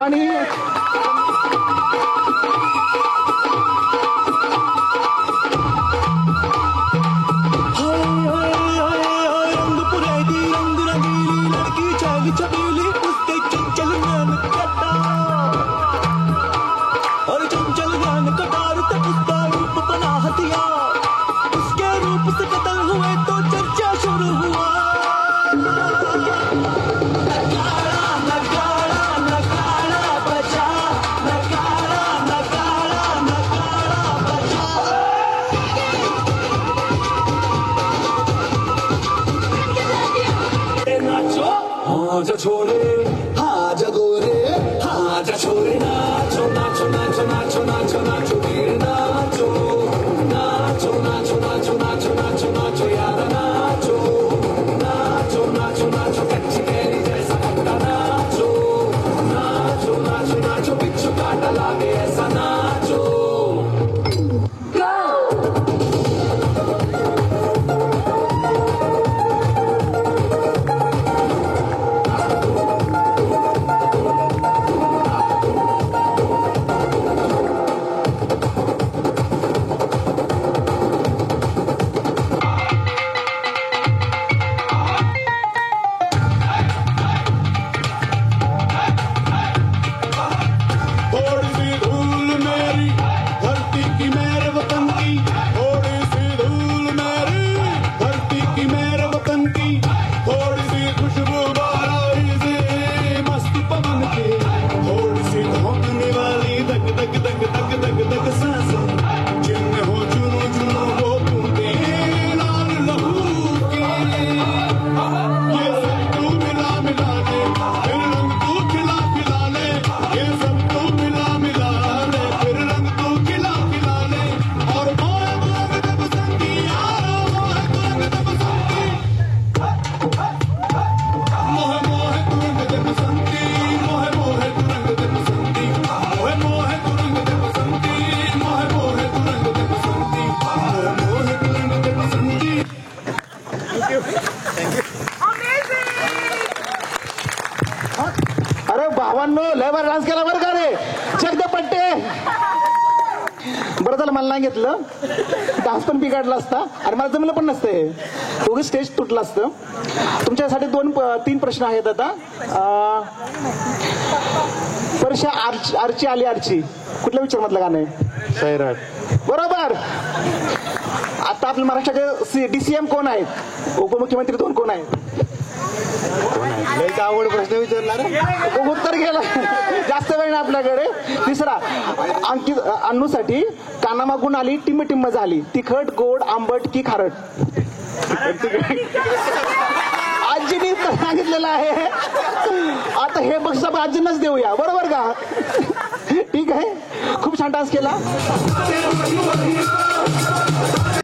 आणि आजा छोरे आजा गोरे आजा छोरे नाचो नाचो नाचो नाचो नाचो नाचो वीर नाचो नाचो नाचो नाचो नाचो नाचो नाचो यार नाचो नाचो नाचो नाचो कच्ची कैरी जैसा कपड़ा नाचो नाचो नाचो नाचो बिच्छू काटा लागे ऐसा नाचो अरे भावांनो लय बार डान्स केला बरं का रे जगदपट्टे बरं झालं मला नाही घेतलं डान्स पण बिघडला असता आणि मला जमलं पण नसते दोघे स्टेज तुटलं असतं तुमच्यासाठी तीन प्रश्न आहेत आता वर्षा आरची आली आरची कुठल्या पिक्चर मधलं गाणं आहे सैराट बरोबर आता आपल्या महाराष्ट्राचे DCM कोण आहेत उपमुख्यमंत्री कोण आहेत आवड प्रश्न विचारला उत्तर गेला जास्त वेळ नाही आपल्याकडे तिसरा अंकित अन्नूसाठी कानामागून आली टिम्म टिम्म झाली तिखट गोड आंबट की खारट आजीनी सांगितलेलं आहे आता हे बघ आजींनाच देऊया बरोबर का ठीक आहे खूप छान डान्स केला